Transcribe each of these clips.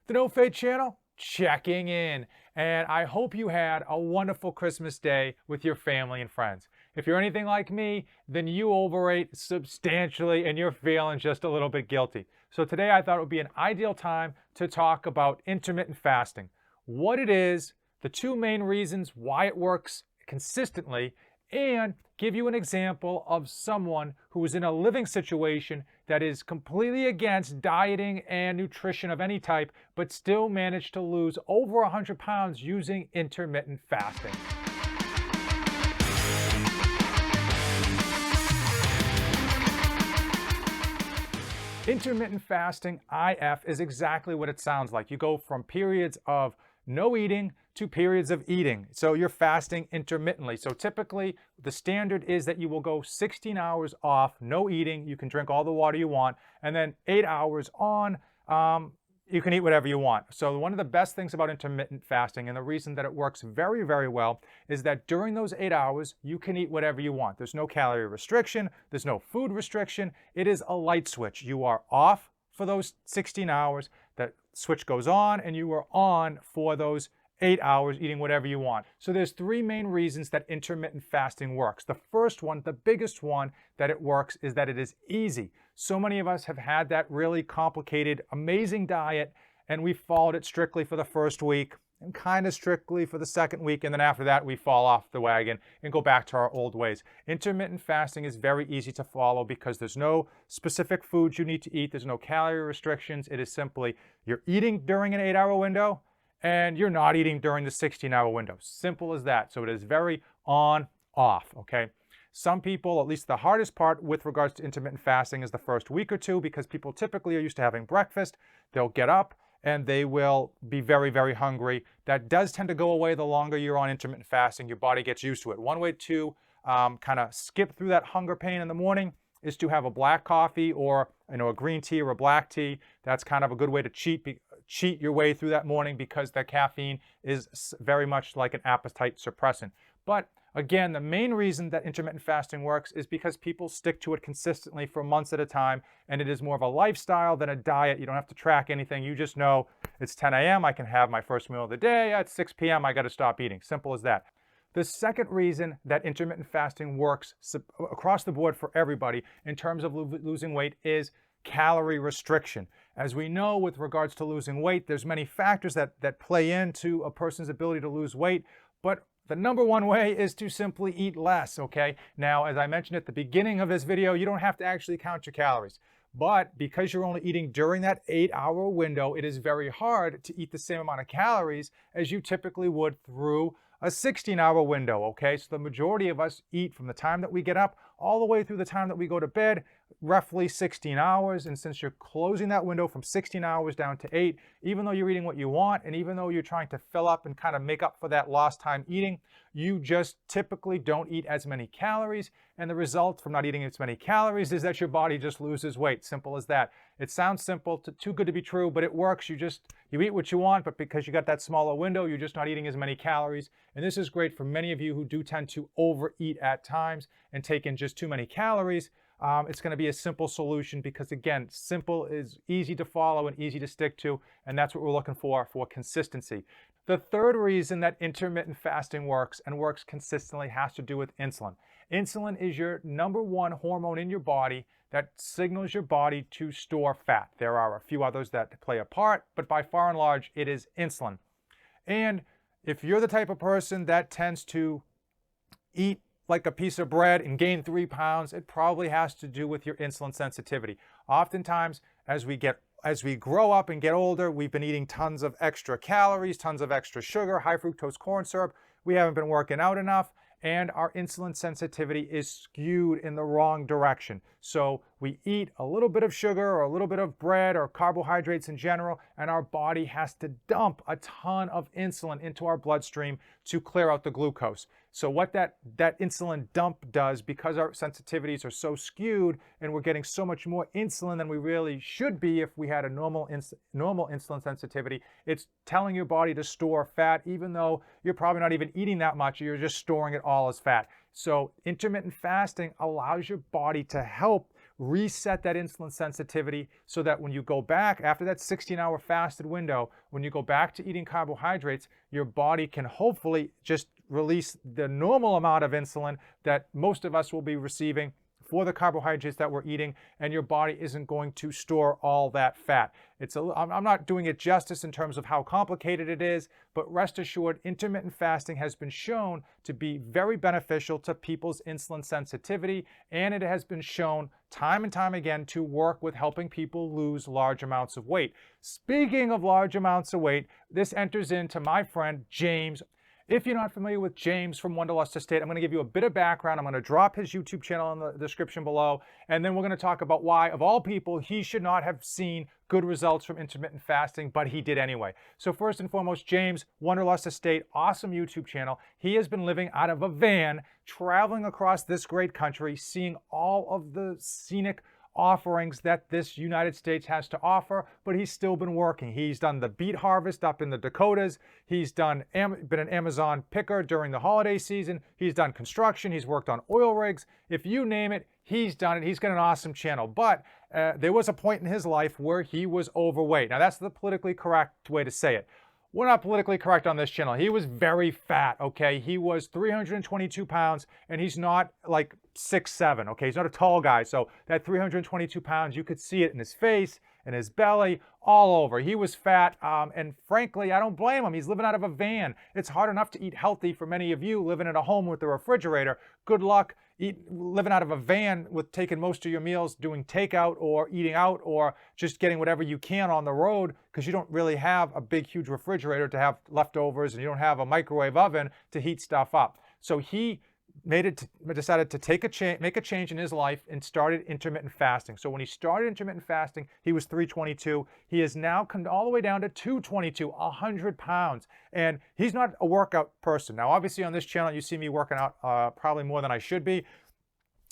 The No Fate channel, checking in. And I hope you had a wonderful Christmas day with your family and friends. If you're anything like me, then you overate substantially and you're feeling just a little bit guilty. So today I thought it would be an ideal time to talk about intermittent fasting, what it is, the two main reasons why it works consistently, and give you an example of someone who is in a living situation that is completely against dieting and nutrition of any type, but still managed to lose over 100 pounds using intermittent fasting. Intermittent fasting, IF, is exactly what it sounds like. You go from periods of no eating to periods of eating. So you're fasting intermittently. So typically the standard is that you will go 16 hours off, no eating. You can drink all the water you want. And then 8 hours on, you can eat whatever you want. So one of the best things about intermittent fasting, and the reason that it works very, very well, is that during those 8 hours, you can eat whatever you want. There's no calorie restriction. There's no food restriction. It is a light switch. You are off for those 16 hours. That switch goes on, and you are on for those 8 hours eating whatever you want. So there's three main reasons that intermittent fasting works. The first one, the biggest one that it works, is that it is easy. So many of us have had that really complicated, amazing diet, and we followed it strictly for the first week and kind of strictly for the second week, and then after that we fall off the wagon and go back to our old ways. Intermittent fasting is very easy to follow because there's no specific foods you need to eat. There's no calorie restrictions. It is simply you're eating during an 8-hour window and you're not eating during the 16-hour window. Simple as that. So it is very on, off, okay? Some people, at least the hardest part with regards to intermittent fasting is the first week or two, because people typically are used to having breakfast. They'll get up and they will be very, very hungry. That does tend to go away the longer you're on intermittent fasting. Your body gets used to it. One way to kind of skip through that hunger pain in the morning is to have a black coffee or a green tea or a black tea. That's kind of a good way to cheat your way through that morning, because the caffeine is very much like an appetite suppressant. But again, the main reason that intermittent fasting works is because people stick to it consistently for months at a time, and it is more of a lifestyle than a diet. You don't have to track anything. You just know it's 10 a.m., I can have my first meal of the day. At 6 p.m., I got to stop eating. Simple as that. The second reason that intermittent fasting works across the board for everybody in terms of losing weight is calorie restriction. As we know, with regards to losing weight, there's many factors that play into a person's ability to lose weight, but the number one way is to simply eat less, okay? Now, as I mentioned at the beginning of this video, you don't have to actually count your calories. But because you're only eating during that 8-hour window, it is very hard to eat the same amount of calories as you typically would through a 16-hour window, okay? So the majority of us eat from the time that we get up all the way through the time that we go to bed, roughly 16 hours. And since you're closing that window from 16 hours down to 8, even though you're eating what you want, and even though you're trying to fill up and kind of make up for that lost time eating, you just typically don't eat as many calories. And the result from not eating as many calories is that your body just loses weight. Simple as that. It sounds simple, too good to be true, but it works. You eat what you want, but because you got that smaller window, you're just not eating as many calories. And this is great for many of you who do tend to overeat at times and take in just too many calories. It's going to be a simple solution because, again, simple is easy to follow and easy to stick to, and that's what we're looking for consistency. The third reason that intermittent fasting works and works consistently has to do with insulin. Insulin is your number one hormone in your body that signals your body to store fat. There are a few others that play a part, but by far and large, it is insulin. And if you're the type of person that tends to eat like a piece of bread and gain 3 pounds, it probably has to do with your insulin sensitivity. Oftentimes, as we grow up and get older, we've been eating tons of extra calories, tons of extra sugar, high fructose corn syrup. We haven't been working out enough, and our insulin sensitivity is skewed in the wrong direction. So we eat a little bit of sugar or a little bit of bread or carbohydrates in general, and our body has to dump a ton of insulin into our bloodstream to clear out the glucose. So what that insulin dump does, because our sensitivities are so skewed and we're getting so much more insulin than we really should be if we had a normal insulin sensitivity, it's telling your body to store fat, even though you're probably not even eating that much, you're just storing it all as fat. So intermittent fasting allows your body to help reset that insulin sensitivity so that when you go back after that 16-hour fasted window, when you go back to eating carbohydrates, your body can hopefully just release the normal amount of insulin that most of us will be receiving for the carbohydrates that we're eating, and your body isn't going to store all that fat. I'm not doing it justice in terms of how complicated it is, but rest assured, intermittent fasting has been shown to be very beneficial to people's insulin sensitivity, and it has been shown time and time again to work with helping people lose large amounts of weight. Speaking of large amounts of weight, this enters into my friend James. If you're not familiar with James from Wanderlust Estate, I'm going to give you a bit of background. I'm going to drop his YouTube channel in the description below, and then we're going to talk about why, of all people, he should not have seen good results from intermittent fasting, but he did anyway. So first and foremost, James, Wanderlust Estate, awesome YouTube channel. He has been living out of a van, traveling across this great country, seeing all of the scenic offerings that this United States has to offer, but he's still been working. He's done the beet harvest up in the Dakotas. He's been an Amazon picker during the holiday season. He's done construction. He's worked on oil rigs. If you name it, he's done it. He's got an awesome channel. But there was a point in his life where he was overweight. Now, that's the politically correct way to say it. We're not politically correct on this channel. He was very fat, okay? He was 322 pounds, and he's not like 6'7", okay? He's not a tall guy, so that 322 pounds, you could see it in his face, in his belly, all over. He was fat, and frankly, I don't blame him. He's living out of a van. It's hard enough to eat healthy for many of you living in a home with a refrigerator. Good luck living out of a van with taking most of your meals, doing takeout or eating out, or just getting whatever you can on the road, because you don't really have a big, huge refrigerator to have leftovers, and you don't have a microwave oven to heat stuff up. So he decided to make a change in his life and started intermittent fasting. So when he started intermittent fasting, he was 322. He has now come all the way down to 222, 100 pounds. And he's not a workout person. Now, obviously on this channel, you see me working out probably more than I should be.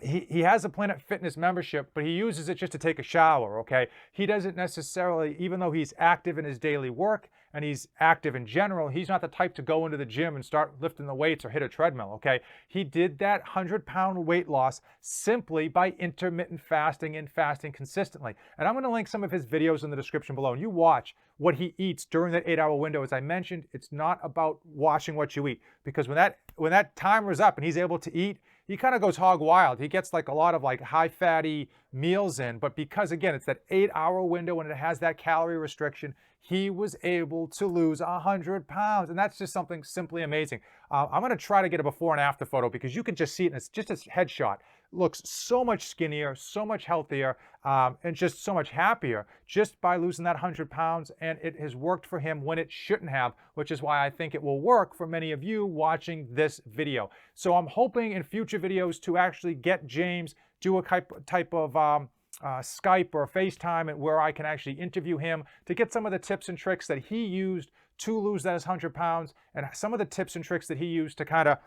He has a Planet Fitness membership, but he uses it just to take a shower, okay? He doesn't necessarily, even though he's active in his daily work and he's active in general, he's not the type to go into the gym and start lifting the weights or hit a treadmill, okay? He did that 100-pound weight loss simply by intermittent fasting and fasting consistently. And I'm going to link some of his videos in the description below, and you watch what he eats during that 8-hour window. As I mentioned, it's not about watching what you eat, because when that timer's up and he's able to eat, he kind of goes hog wild. He gets like a lot of like high fatty meals in, but because again, it's that 8-hour window and it has that calorie restriction, he was able to lose 100 pounds. And that's just something simply amazing. I'm going to try to get a before and after photo because you can just see it, and it's just a headshot. Looks so much skinnier, so much healthier, and just so much happier just by losing that 100 pounds. And it has worked for him when it shouldn't have, which is why I think it will work for many of you watching this video. So I'm hoping in future videos to actually get James, do a type of Skype or FaceTime, and where I can actually interview him to get some of the tips and tricks that he used to lose that 100 pounds, and some of the tips and tricks that he used to kind of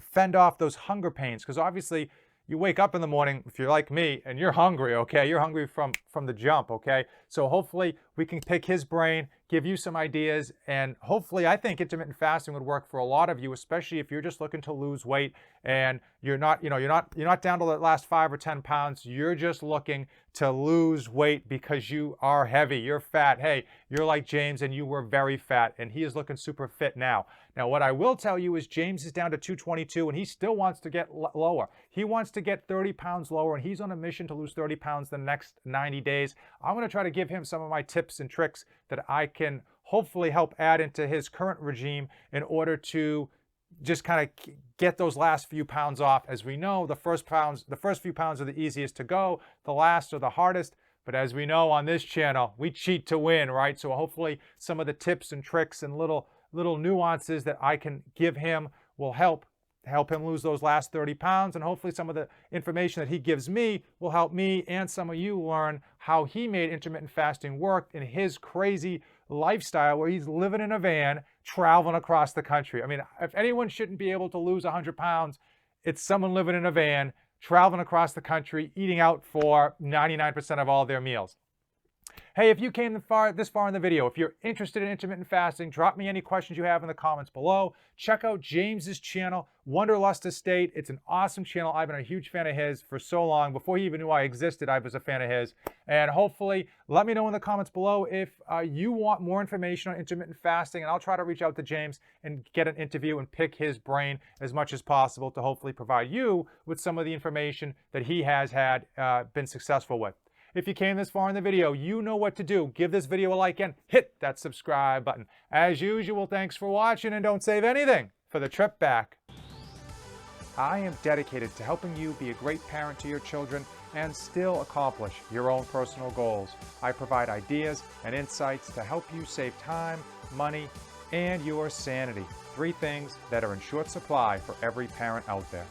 fend off those hunger pains. Because obviously you wake up in the morning, if you're like me, and you're hungry, okay? You're hungry from the jump, okay? So hopefully we can pick his brain, give you some ideas, and hopefully I think intermittent fasting would work for a lot of you, especially if you're just looking to lose weight and you're not down to the last 5 or 10 pounds. You're just looking to lose weight because you are heavy, you're fat. Hey, you're like James and you were very fat, and he is looking super fit now. Now, what I will tell you is James is down to 222 and he still wants to get lower. He wants to get 30 pounds lower, and he's on a mission to lose 30 pounds the next 90 days. I'm going to try to give him some of my tips and tricks that I can hopefully help add into his current regime in order to just kind of get those last few pounds off. As we know, the first few pounds are the easiest to go, the last are the hardest. But as we know on this channel, we cheat to win, right? So hopefully some of the tips and tricks and little nuances that I can give him will help him lose those last 30 pounds. And hopefully some of the information that he gives me will help me and some of you learn how he made intermittent fasting work in his crazy lifestyle where he's living in a van, traveling across the country. I mean, if anyone shouldn't be able to lose 100 pounds, it's someone living in a van, traveling across the country, eating out for 99% of all their meals. Hey, if you came this far in the video, if you're interested in intermittent fasting, drop me any questions you have in the comments below. Check out James's channel, Wanderlust Estate. It's an awesome channel. I've been a huge fan of his for so long. Before he even knew I existed, I was a fan of his. And hopefully, let me know in the comments below if you want more information on intermittent fasting, and I'll try to reach out to James and get an interview and pick his brain as much as possible to hopefully provide you with some of the information that he has been successful with. If you came this far in the video, you know what to do. Give this video a like and hit that subscribe button. As usual, thanks for watching, and don't save anything for the trip back. I am dedicated to helping you be a great parent to your children and still accomplish your own personal goals. I provide ideas and insights to help you save time, money, and your sanity. 3 things that are in short supply for every parent out there.